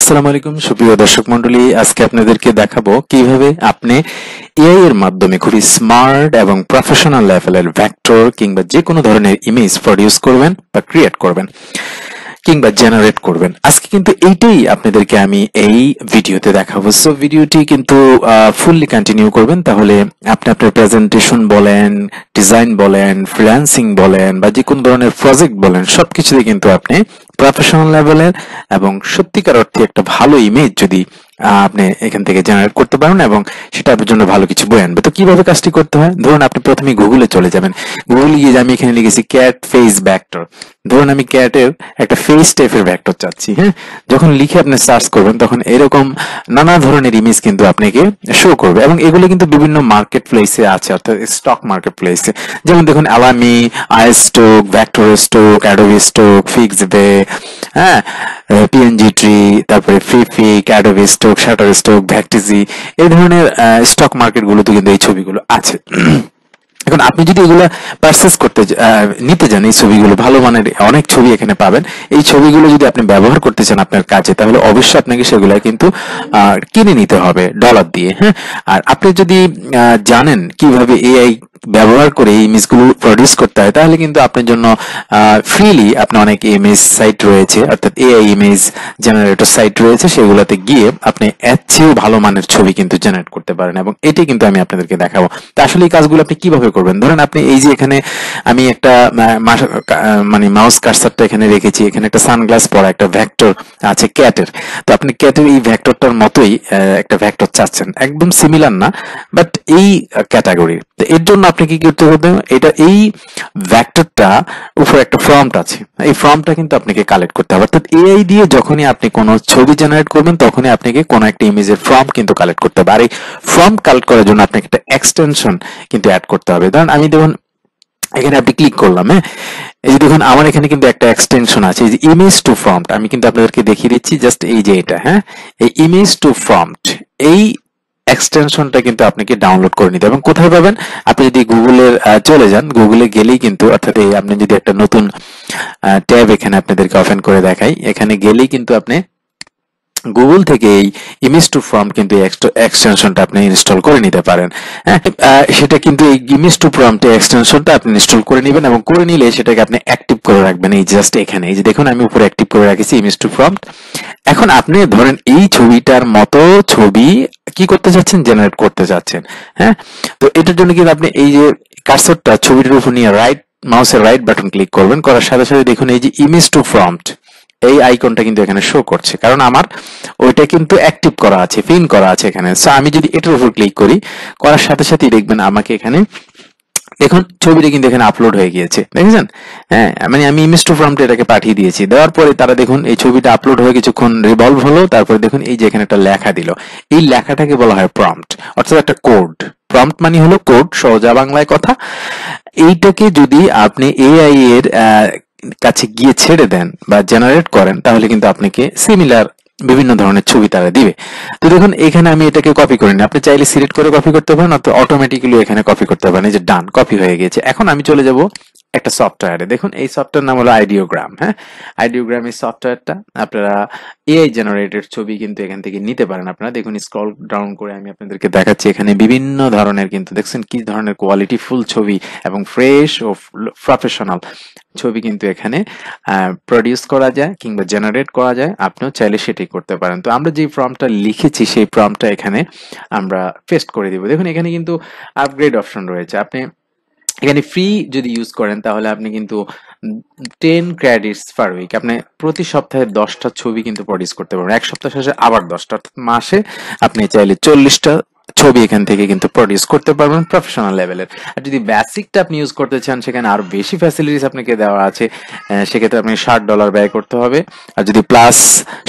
আসসালামু আলাইকুম সুপ্রিয় দর্শক মণ্ডলী, আজকে আপনাদেরকে দেখাবো কিভাবে আপনি এআই এর মাধ্যমে খুবই স্মার্ট এবং প্রফেশনাল লেভেলের ভেক্টর কিংবা যে কোনো ধরনের ইমেজ প্রডিউস করবেন বা ক্রিয়েট করবেন কিংবা জেনারেট করবেন। আজকে কিন্তু এইটাই আপনাদেরকে আমি এই ভিডিওতে দেখাবো। সো ভিডিওটি কিন্তু ফুললি কন্টিনিউ করবেন, তাহলে আপনি আপনার প্রেজেন্টেশন বলেন, ডিজাইন বলেন, ফ্রিল্যান্সিং বলেন বা যে কোনো ধরনের প্রজেক্ট বলেন, সবকিছুতে কিন্তু আপনি প্রফেশনাল লেভেলের এবং সত্যিকার অর্থে একটা ভালো ইমেজ যদি আপনি এখান থেকে জেনারেট করতে পারেন এবং সেটা আপনার জন্য ভালো কিছু বই আনবে। তো কিভাবে কাজটি করতে হয়, ধরুন আপনি প্রথমে গুগলে চলে যাবেন। গুগলে গিয়ে আমি এখানে লিখেছি ক্যাট ফেস ভেক্টর। ধরুন আমি ক্যাটের একটা ফেস টাইপের ভেক্টর চাচ্ছি। হ্যাঁ, যখন লিখে আপনি সার্চ করবেন তখন এরকম নানা ধরনের ইমেজ কিন্তু আপনাকে শো করবে এবং এগুলো কিন্তু বিভিন্ন মার্কেট প্লেসে আছে, অর্থাৎ স্টক মার্কেট প্লেসে। যেমন দেখুন Alamy, আইস্টোক, vector stroke, Adobe stroke, ফিক্সবে, হ্যাঁ, পিএনজি ট্রি, তারপরে ফিফিক, অ্যাডোবি স্টোক, শাটার স্টোক, ভ্যাকটিজি, এই ধরনের স্টক মার্কেট গুলোতে কিন্তু এই ছবিগুলো আছে। এখন আপনি যদি এগুলো পারচেজ করতে নিতে যান, এই ছবিগুলো ভালো মানের অনেক ছবি এখানে পাবেন। এই ছবিগুলো যদি আপনি ব্যবহার করতে চান আপনার কাজে, তাহলে অবশ্যই আপনাকে সেগুলো কিন্তু কিনে নিতে হবে ডলার দিয়ে। হ্যাঁ, আর আপনি যদি জানেন কিভাবে এআই ব্যবহার করে এই ইমেজগুলো প্রডিউস করতে হয়, তাহলে কিন্তু আপনার জন্য ফ্রিলি আপনার অনেক ইমেজ সাইট রয়েছে, অর্থাৎ এআই ইমেজ জেনারেটর সাইট রয়েছে, সেগুলোতে গিয়ে আপনি এর চেয়েও ভালো মানের ছবি কিন্তু জেনারেট করতে পারেন এবং এটাই কিন্তু আমি আপনাদেরকে দেখাবো। তো আসলে এই কাজগুলো আপনি কিভাবে করবেন, ধরেন আপনি এই যে এখানে আমি একটা মানে মাউস কার্সারটা এখানে রেখেছি, এখানে একটা সানগ্লাস পরা একটা ভেক্টর আছে ক্যাটের। তো আপনি ক্যাটের এই ভেক্টরটার মতোই একটা ভেক্টর চাচ্ছেন, একদম সিমিলার না বাট এই ক্যাটাগরির। তো এর জন্য আপনি কি করতে হবে, এটা এই ভেক্টরটা উপরে একটা ফর্মট আছে, এই ফর্মটা কিন্তু আপনাকে কালেক্ট করতে হবে। অর্থাৎ এআই দিয়ে যখনই আপনি কোনো ছবি জেনারেট করবেন তখনই আপনাকে কোনো একটা ইমেজের ফর্ম কিন্তু কালেক্ট করতে হবে। আর এই ফর্ম কালেক্ট করার জন্য আপনাকে একটা এক্সটেনশন কিন্তু অ্যাড করতে হবে। ধরুন আমি দেখুন এখানে আপনি ক্লিক করলাম, হ্যাঁ, এই যে দেখুন আমার এখানে কিন্তু একটা এক্সটেনশন আছে, এই যে ইমেজ টু ফর্মট। আমি কিন্তু আপনাদেরকে দেখিয়ে দিচ্ছি জাস্ট এই যে এটা, হ্যাঁ, এই ইমেজ টু ফর্মট, এই এক্সটেনশনটা কিন্তু আপনাকে ডাউনলোড করে নিতে হবে। এবং কোথায় পাবেন, আপনি যদি গুগলের চলে যান, গুগলে গেলেই কিন্তু, অর্থাৎ এই আপনি যদি একটা নতুন ট্যাব এখানে আপনাদেরকে ওপেন করে দেখাই, এখানে গেলেই কিন্তু আপনি গুগল থেকে এই ইমেজ টু ফর্ম কিন্তু এক্সটেনশনটা আপনি ইনস্টল করে নিতে পারেন। হ্যাঁ, সেটা কিন্তু এই ইমেজ টু ফর্মট এক্সটেনশনটা আপনি ইনস্টল করে নেবেন এবং করে নিলে সেটাকে আপনি অ্যাক্টিভ করে রাখবেন। এই জাস্ট এখানে এই যে দেখুন আমি উপরে অ্যাক্টিভ করে রাখেছি ইমেজ টু ফর্মট। এখন আপনি ধরেন এই ছবিটার মতো ছবি কি করতে চাচ্ছেন, জেনারেট করতে চাচ্ছেন। হ্যাঁ, তো এটার জন্য কিন্তু আপনি এই যে কার্সরটা ছবিটার উপর নিয়ে মাউসের রাইট বাটন ক্লিক করবেন, করার সাথে সাথে দেখুন এই যে ইমেজ টু ফর্মট এই আইকনটা কিন্তু এখানে শো করছে, কারণ আমার ওইটা কিন্তু অ্যাক্টিভ করা আছে, পিন করা আছে এখানে। সো আমি যদি এটার উপর ক্লিক করি, করার সাথে সাথেই দেখবেন আমাকে এখানে দেখুন ছবিটা কিন্তু এখানে আপলোড হয়ে গিয়েছে, দেখেছেন? হ্যাঁ, মানে আমি ইমেজ টু ফর্মট এটাকে পাঠিয়ে দিয়েছি, দেওয়ার পরে তারা দেখুন এই ছবিটা আপলোড হয়ে কিছুক্ষণ রিভলভ হলো, তারপরে দেখুন এই যে এখানে একটা লেখা দিল, এই লেখাটাকে বলা হয় প্রম্পট, অর্থাৎ একটা কোড। প্রম্পট মানে হলো কোড, সহজা বাংলায় কথা। এইটাকে যদি আপনি এআই এর কাছে গিয়ে ছেড়ে দেন বা জেনারেট করেন, তাহলে কিন্তু আপনাকে সিমিলার বিভিন্ন ধরনের ছবি তারা দিবে। তো দেখুন এখানে আমি এটাকে কপি করে নিই, আপনি চাইলে সিলেক্ট করে কপি করতে পারেন অথবা অটোমেটিক্যালি এখানে কপি করতে পারেন। এই যে ডান, কপি হয়ে গেছে। এখন আমি চলে যাব একটা সফটওয়্যারে। দেখুন এই সফটওয়্যার নাম হলো আইডিওগ্রাম। হ্যাঁ, আইডিওগ্রাম এই সফটওয়্যারটা আপনারা এআই জেনারেটেড ছবি কিন্তু এখান থেকে নিতে পারেন। আপনারা দেখুন স্ক্রল ডাউন করে আমি আপনাদেরকে দেখাচ্ছি, এখানে বিভিন্ন ধরনের কিন্তু দেখছেন কি ধরনের কোয়ালিটি ফুল ছবি এবং ফ্রেশ ও প্রফেশনাল ছবি কিন্তু এখানে প্রডিউস করা যায় কিংবা জেনারেট করা যায়। আপনিও চাইলে সেটাই করতে পারেন। তো আমরা যে প্রম্পটটা লিখেছি সেই প্রম্পটটা এখানে আমরা পেস্ট করে দিব। দেখুন এখানে কিন্তু আপগ্রেড অপশন রয়েছে। আপনি এখানে ফ্রি যদি ইউজ করেন তাহলে আপনি কিন্তু 10 ক্রেডিটস পার উইক, আপনি প্রতি সপ্তাহে 10টা ছবি কিন্তু প্রডিউস করতে পারবেন, এক সপ্তাহ শেষে আবার 10টা, অর্থাৎ মাসে আপনি চাইলে 40টা ছবি এখান থেকে কিন্তু প্রডিউস করতে পারবেন প্রফেশনাল লেভেলের। আর যদি বেসিকটা আপনি ইউজ করতে চান, সেখানে আরো বেশি ফ্যাসিলিটিস আপনাকে দেওয়া আছে, সেক্ষেত্রে আপনি $60 ব্যয় করতে হবে। আর যদি প্লাস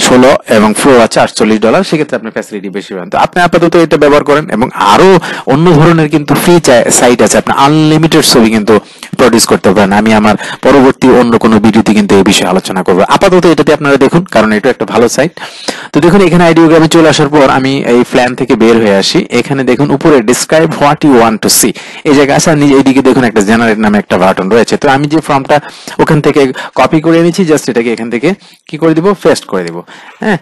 16 এবং প্রো আছে $48, সেক্ষেত্রে আপনি ফ্যাসিলিটি বেশি পাবেন। তো আপনি আপাতত এটা ব্যবহার করেন এবং আরো অন্য ধরনের কিন্তু ফ্রি সাইট আছে, আপনি আনলিমিটেড ছবি কিন্তু প্রডিউস করতে পারেন। আমি আমার পরবর্তী অন্য কোনো ভিডিওতে কিন্তু এই বিষয়ে আলোচনা করবো। আপাতত এটাতে আপনারা দেখুন, কারণ এটা একটা ভালো সাইট। তো দেখুন এখানে আইডিওগ্রামে চলে আসার পর আমি এই প্ল্যান থেকে বের হয়ে আসি। এখানে দেখুন উপরে describe what you want to see, এই জায়গায় আসার নিচে এইদিকে দেখুন একটা জেনারেট নামে একটা বাটন রয়েছে। তো আমি যে ফর্মটা ওখান থেকে কপি করে এনেছি, জাস্ট এটাকে এখান থেকে কি করে দিব, পেস্ট করে দিব। হ্যাঁ,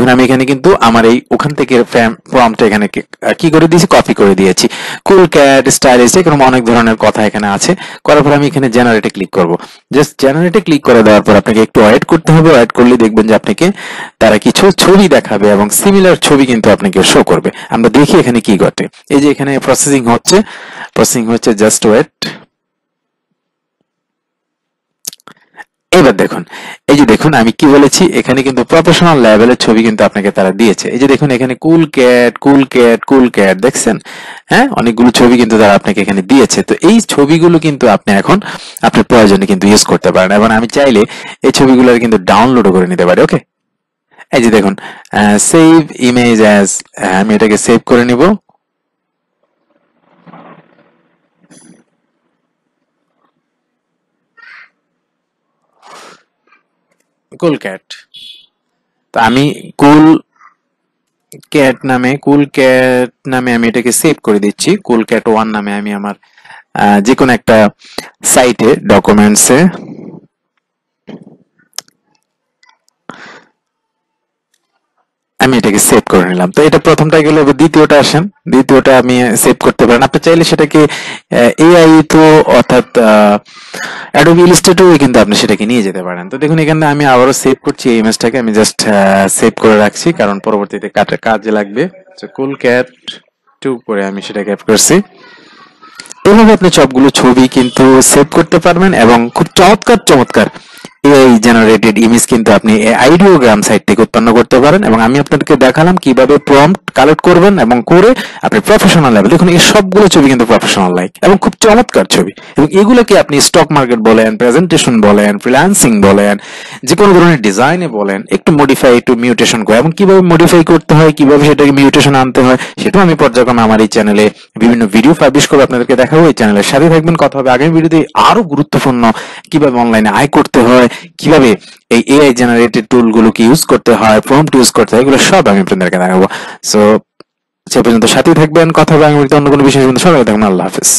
দেখুন আমি এখানে কিন্তু আমার এই ওখান থেকে প্রম্পটটা এখানে কি করে দিয়েছি, কপি করে দিয়েছি। কুল ক্যাট, স্টাইলিশ, এরকম অনেক ধরনের কথা এখানে আছে। করার পর আমি এখানে জেনারেটে ক্লিক করব। জাস্ট জেনারেটে ক্লিক করে দেওয়ার পর আপনাকে একটু ওয়েট করতে হবে। ওয়েট করলে দেখবেন যে আপনাকে তারা কিছু ছবি দেখাবে এবং সিমিলার ছবি কিন্তু আপনাকে শো করবে। আমরা দেখি এখানে কি ঘটে। এই যে এখানে প্রসেসিং হচ্ছে, জাস্ট ওয়েট। এবার দেখুন, এই যে দেখুন আমি কি বলেছি, এখানে কিন্তু প্রফেশনাল লেভেলের ছবি কিন্তু আপনাকে তারা দিয়েছে। এই যে দেখুন এখানে কুল ক্যাট দেখছেন, হ্যাঁ, অনেকগুলো ছবি কিন্তু তারা আপনাকে এখানে দিয়েছে। তো এই ছবিগুলো কিন্তু আপনি এখন আপনার প্রয়োজনে কিন্তু ইউজ করতে পারেন, এবং আমি চাইলে এই ছবিগুলো কিন্তু ডাউনলোডও করে নিতে পারি। ওকে, এই যে দেখুন সেভ ইমেজ অ্যাজ, আমি এটাকে সেভ করে নিব। কুল ক্যাট, তো আমি কুল ক্যাট নামে আমি এটাকে সেভ করে দিচ্ছি। কুল ক্যাট 1 নামে আমি আমার যে কোনো একটা সাইটে, ডকুমেন্টসে আমি এটাকে সেভ করে নিলাম। তো এটা প্রথমটা গেলে, এবার দ্বিতীয়টা আসেন। দ্বিতীয়টা আমি সেভ করতে পারেন। আপনি চাইলে সেটাকে এআই তো, অর্থাৎ অ্যাডোবি ইলাস্ট্রেটরে কিন্তু আপনি সেটাকে নিয়ে যেতে পারেন। তো দেখুন এখানে আমি আবারও সেভ করছি এই ইমেজটাকে। আমি জাস্ট সেভ করে রাখছি, কারণ পরবর্তীতে কাজে লাগবে। কুল ক্যাট 2 করে আমি সেটাকে অ্যাড করছি। এভাবে আপনি সবগুলো ছবি কিন্তু সেভ করতে পারবেন, এবং খুব চমৎকার এআই জেনারেটেড ইমেজ কিন্তু আপনি আইডিওগ্রাম সাইট থেকে উৎপন্ন করতে পারেন। এবং আমি আপনাদেরকে দেখালাম কিভাবে প্রম্পট কালেক্ট করবেন এবং করে আপনি প্রফেশনাল লেভেল। দেখুন এই সবগুলো ছবি কিন্তু প্রফেশনাল লাইক এবং খুব চমৎকার ছবি, এবং এগুলোকে আপনি স্টক মার্কেট বলেন, প্রেজেন্টেশন বলেন, ফ্রিল্যান্সিং বলেন, যে কোনো ধরনের ডিজাইনে বলেন, একটু মডিফাই, একটু মিউটেশন করে, এবং কিভাবে মডিফাই করতে হয়, কিভাবে সেটাকে মিউটেশন আনতে হয়, সেটাও আমি পর্যায়ক্রমে আমার এই চ্যানেলে বিভিন্ন ভিডিও পাবলিশ করে আপনাদেরকে দেখাবো। এই চ্যানেলের সাথে থাকবেন। কথা হবে আগামী ভিডিওতে আরো গুরুত্বপূর্ণ, কিভাবে অনলাইনে আয় করতে হয়, কিভাবে এই এআই জেনারেটেড টুল গুলোকে ইউজ করতে হয়, প্রম্পট ইউজ করতে হয়, এগুলো সব আমি আপনাদেরকে দেখাবো। সো সে পর্যন্ত সাথেই থাকবেন। কথা হবে আগামী ভিডিওতে অন্য কোনো বিষয়। সবাই থাকবেন। আল্লাহ হাফেজ।